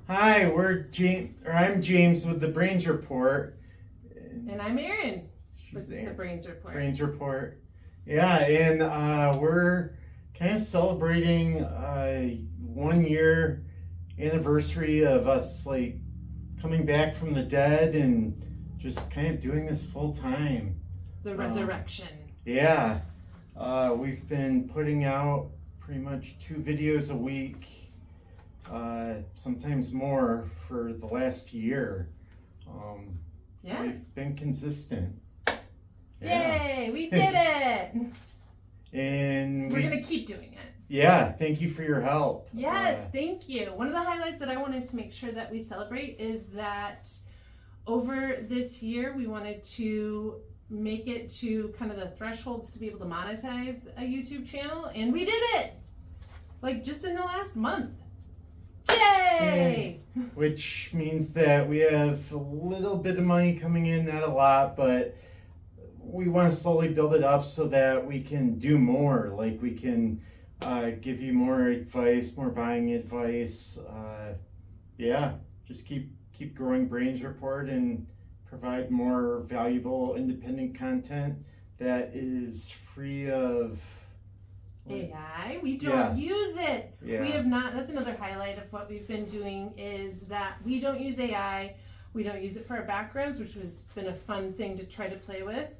Hi, I'm James with the Brains Report. And I'm Erin with She's the Brains Report. Brains Report. Yeah, and we're kind of celebrating 1 year anniversary of us like coming back from the dead and just kind of doing this full time. The resurrection. Yeah, we've been putting out pretty much 2 videos a week. Sometimes more for the last year. Yeah. We've been consistent. Yay, we did it! And We're going to keep doing it. Yeah, thank you for your help. Yes, thank you. One of the highlights that I wanted to make sure that we celebrate is that over this year, we wanted to make it to kind of the thresholds to be able to monetize a YouTube channel, and we did it! Like just in the last month. Yay! Which means that we have a little bit of money coming in, not a lot, but we want to slowly build it up so that we can do more. Like we can give you more advice, more buying advice. Just keep growing Brains Report and provide more valuable independent content that is free of AI. We don't use it. Yeah. We have not. That's another highlight of what we've been doing is that we don't use AI. We don't use it for our backgrounds, which has been a fun thing to try to play with.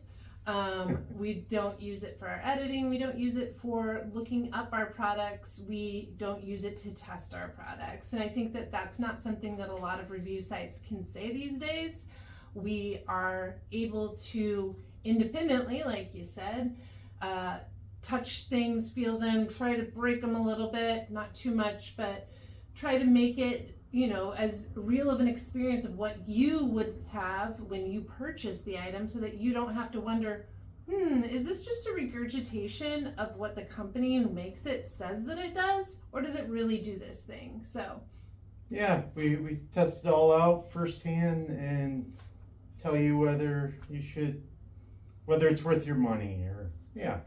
We don't use it for our editing. We don't use it for looking up our products. We don't use it to test our products. And I think that that's not something that a lot of review sites can say these days. We are able to independently, like you said, touch things, feel them, try to break them a little bit, not too much, but try to make it, as real of an experience of what you would have when you purchase the item so that you don't have to wonder, is this just a regurgitation of what the company who makes it says that it does, or does it really do this thing? So yeah, we test it all out firsthand and tell you whether it's worth your money or yeah.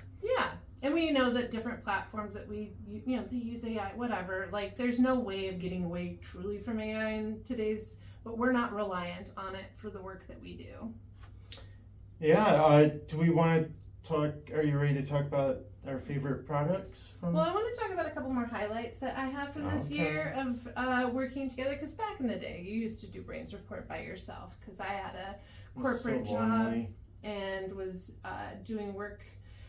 And we know that different platforms that they use AI, whatever, like there's no way of getting away truly from AI in today's, but we're not reliant on it for the work that we do. Yeah, do we want to talk, are you ready to talk about our favorite products? Well, I want to talk about a couple more highlights that I have from this year of working together, because back in the day, you used to do Brains Report by yourself, because I had a corporate job and was doing work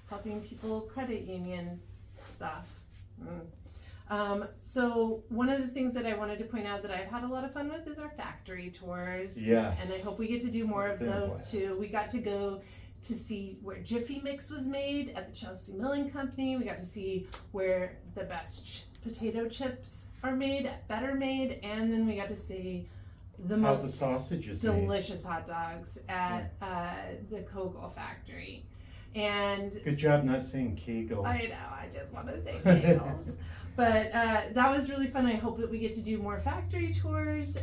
helping people credit union stuff. So one of the things that I wanted to point out that I've had a lot of fun with is our factory tours. Yes. And I hope we get to do more of those too. We got to go to see where Jiffy mix was made at the Chelsea Milling Company. We got to see where the best potato chips are made at Better Made, and then we got to see the most delicious hot dogs at the Koegel factory. And good job not saying Kegel. I know, I just want to say Kegels. But that was really fun. I hope that we get to do more factory tours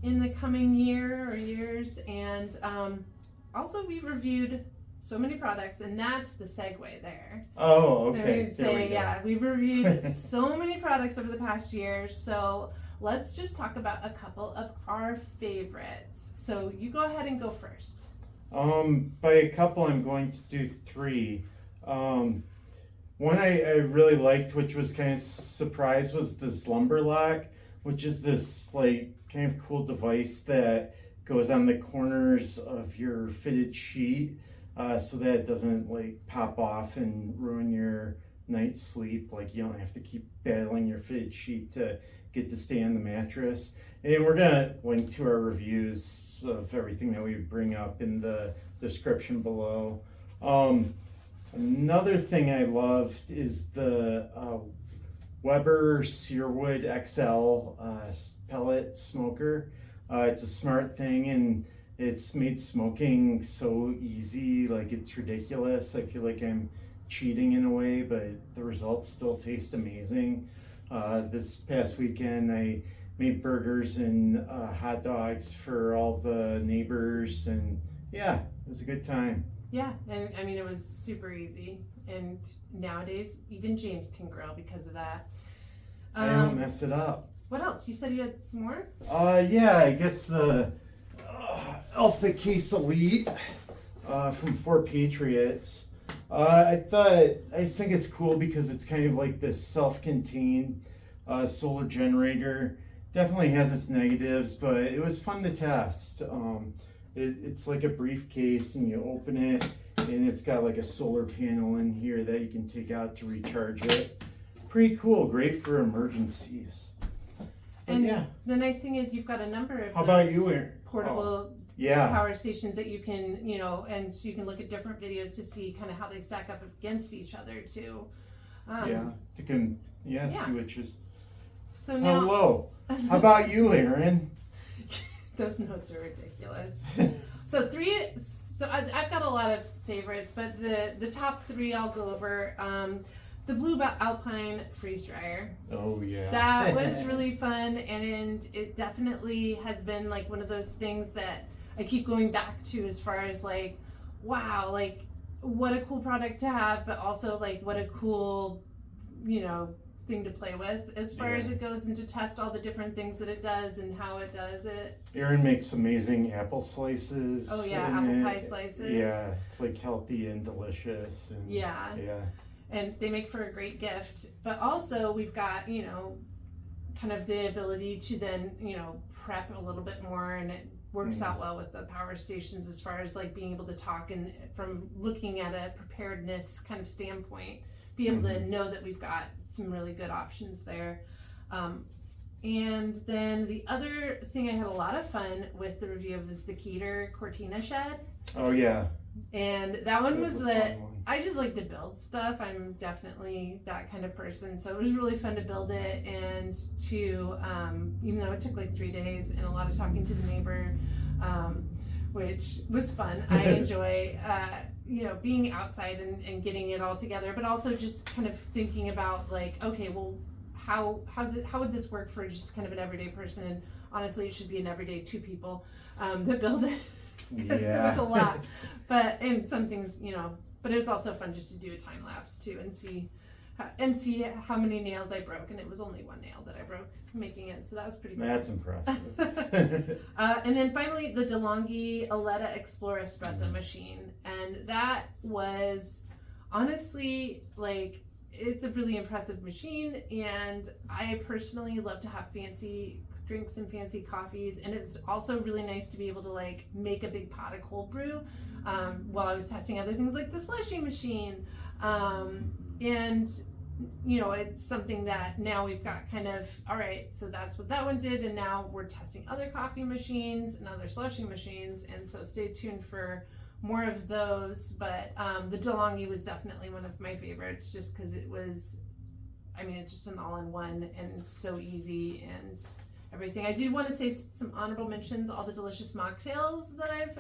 in the coming year or years. And also we've reviewed so many products, and that's the segue there. Oh, okay. I would say, we've reviewed so many products over the past year. So let's just talk about a couple of our favorites. So you go ahead and go first. By a couple, I'm going to do 3. One I really liked, which was kind of surprised, was the Zlumber Lock, which is this like kind of cool device that goes on the corners of your fitted sheet, so that it doesn't like pop off and ruin your night's sleep. Like you don't have to keep battling your fitted sheet to get to stay on the mattress. And we're gonna link to our reviews of everything that we bring up in the description below. Another thing I loved is the Weber Searwood XL pellet smoker. It's a smart thing, and it's made smoking so easy, like it's ridiculous. I feel like I'm cheating in a way, but the results still taste amazing. This past weekend I made burgers and hot dogs for all the neighbors, and yeah, it was a good time. Yeah, and I mean, it was super easy, and nowadays even James can grill because of that. I don't mess it up. What else? You said you had more? Yeah, I guess the AlphaCase Elite from Four Patriots. I just think it's cool because it's kind of like this self-contained solar generator. Definitely has its negatives, but it was fun to test. It's like a briefcase, and you open it, and it's got like a solar panel in here that you can take out to recharge it. Pretty cool, great for emergencies. But And yeah, the nice thing is you've got a number of how about those you, Erin? portable Yeah, power stations that you can, and so you can look at different videos to see kind of how they stack up against each other too. yeah, Yeah. see which is. So now, Hello. How about you, Erin? those notes are ridiculous. So I've got a lot of favorites, but the top three I'll go over. The blue Alpine freeze dryer. Oh yeah. That was really fun, and it definitely has been like one of those things that I keep going back to as far as like, wow, like what a cool product to have, but also like what a cool, thing to play with as far as it goes, and to test all the different things that it does and how it does it. Erin makes amazing apple slices. Oh yeah, apple pie slices. Yeah, it's like healthy and delicious. And Yeah. And they make for a great gift. But also we've got, kind of the ability to then, prep a little bit more, and it works out well with the power stations as far as like being able to talk, and from looking at a preparedness kind of standpoint, be able to know that we've got some really good options there. And then the other thing I had a lot of fun with the review of is the Keter Cortina shed. Oh yeah. And that one was a that fun one. I just like to build stuff. I'm definitely that kind of person. So it was really fun to build it, and to, even though it took like 3 days and a lot of talking to the neighbor, which was fun. I enjoy, being outside and getting it all together, but also just kind of thinking about like, okay, well, how would this work for just kind of an everyday person? And honestly, it should be an everyday 2 people that build it, because it was a lot. But and some things, but it was also fun just to do a time lapse too, and see how many nails I broke, and it was only 1 nail that I broke making it, so that was pretty cool. That's impressive. And then finally, the DeLonghi Eletta Explore espresso machine, and that was honestly like, it's a really impressive machine, and I personally love to have fancy drinks and fancy coffees, and it's also really nice to be able to like make a big pot of cold brew while I was testing other things like the slushy machine, and it's something that now we've got kind of, all right, so that's what that one did, and now we're testing other coffee machines and other slushy machines, and so stay tuned for more of those. But the DeLonghi was definitely one of my favorites, just because it was, it's just an all-in-one and so easy and everything. I did want to say some honorable mentions, all the delicious mocktails that I've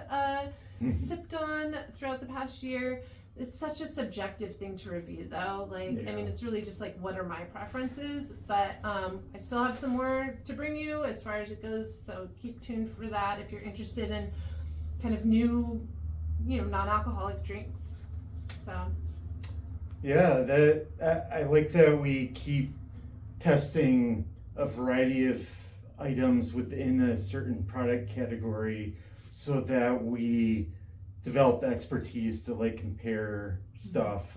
sipped on throughout the past year. It's such a subjective thing to review though. It's really just like, what are my preferences? But I still have some more to bring you as far as it goes, so keep tuned for that if you're interested in kind of new, non-alcoholic drinks. So yeah, I like that we keep testing a variety of items within a certain product category, so that we develop the expertise to like compare stuff,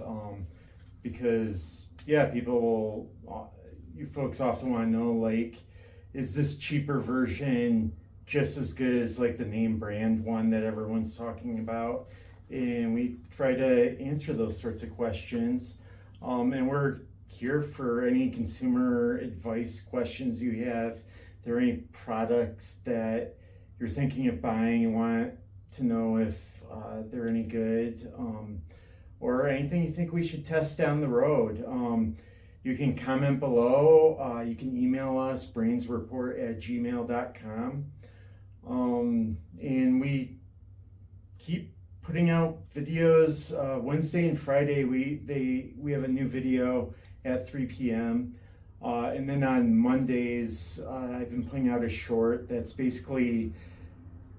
because people you folks often want to know, like, is this cheaper version just as good as like the name brand one that everyone's talking about? And we try to answer those sorts of questions, and we're here for any consumer advice questions you have. If there are any products that you're thinking of buying and want to know if they're any good, or anything you think we should test down the road, you can comment below. You can email us, brainsreport@gmail.com, and we keep putting out videos. Wednesday and Friday we have a new video at 3 p.m. And then on Mondays I've been putting out a short that's basically,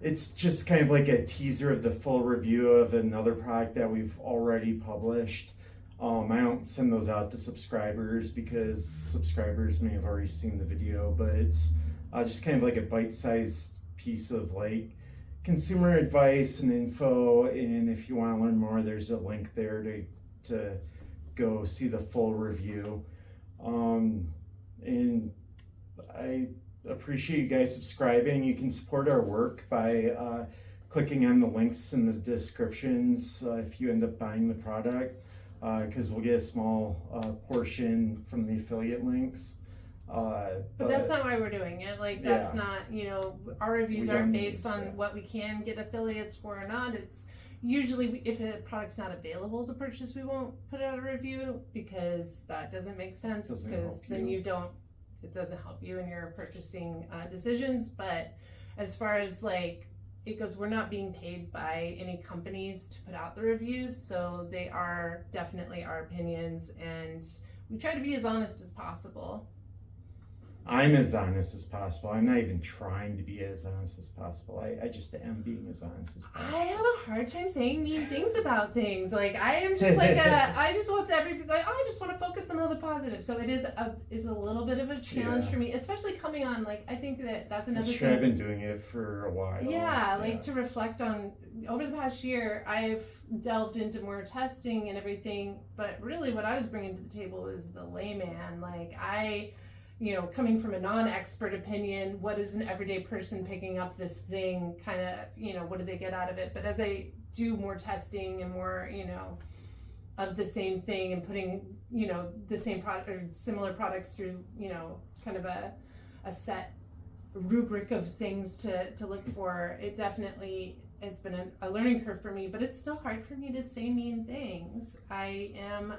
it's just kind of like a teaser of the full review of another product that we've already published. I don't send those out to subscribers because subscribers may have already seen the video, but it's just kind of like a bite-sized piece of like consumer advice and info. And if you want to learn more, there's a link there to go see the full review. And I appreciate you guys subscribing. You can support our work by clicking on the links in the descriptions if you end up buying the product, because we'll get a small portion from the affiliate links. But that's not why we're doing it. Like, that's not, our reviews aren't based on what we can get affiliates for or not. It's usually, if a product's not available to purchase, we won't put out a review, because that doesn't make sense, because then it doesn't help you in your purchasing decisions. But as far as like it goes, we're not being paid by any companies to put out the reviews, so they are definitely our opinions, and we try to be as honest as possible. I'm as honest as possible. I'm not even trying to be as honest as possible. I just am being as honest as possible. I have a hard time saying mean things about things. Like, I am just like I just want I just want to focus on all the positive. So it's a little bit of a challenge for me, especially coming on. Like, I think that's another thing. I've been doing it for a while. To reflect on over the past year, I've delved into more testing and everything. But really, what I was bringing to the table was the layman. Like, coming from a non-expert opinion, what is an everyday person picking up this thing, kind of, what do they get out of it? But as I do more testing and more, of the same thing, and putting, the same product or similar products through, kind of a set rubric of things to look for, it definitely has been a learning curve for me, but it's still hard for me to say mean things. I am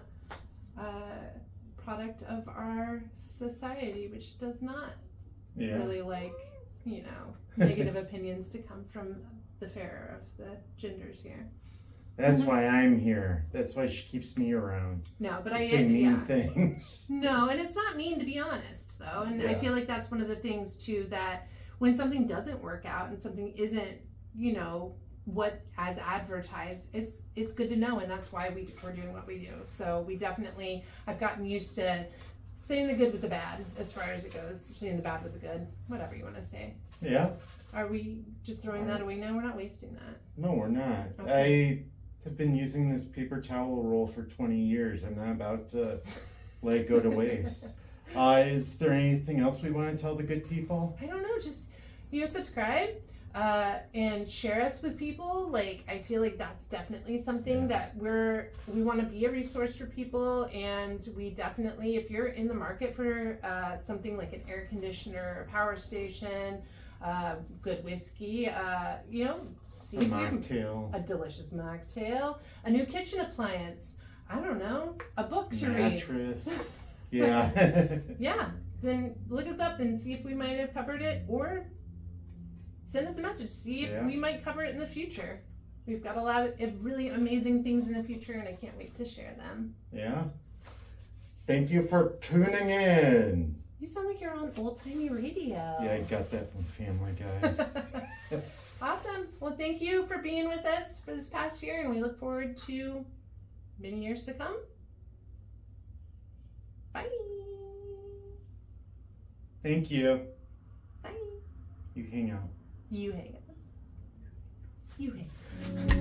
product of our society, which does not really like, negative opinions to come from the fairer of the genders here. That's why I'm here. That's why she keeps me around. No, but I say mean things. No, and it's not mean, to be honest, though. And I feel like that's one of the things too, that when something doesn't work out and something isn't, what as advertised, it's good to know, and that's why we're doing what we do. So I've gotten used to saying the good with the bad, as far as it goes, saying the bad with the good, whatever you want to say. Yeah. Are we just throwing that away now? We're not wasting that. No, we're not. Okay. I have been using this paper towel roll for 20 years. I'm not about to let it go to waste. Is there anything else we want to tell the good people? I don't know, just subscribe. And share us with people. Like, I feel like that's definitely something that we want to be a resource for people, and we definitely, if you're in the market for something like an air conditioner, a power station, good whiskey, see if mocktail, a delicious mocktail, a new kitchen appliance, I don't know, a book to read, mattress. Yeah. Then look us up and see if we might have covered it, or send us a message, see if we might cover it in the future. We've got a lot of really amazing things in the future, and I can't wait to share them. Yeah. Thank you for tuning in. You sound like you're on old-timey radio. Yeah, I got that from Family Guy. Awesome. Well, thank you for being with us for this past year, and we look forward to many years to come. Bye. Thank you. Bye. You hang out. You hang out. You hang out.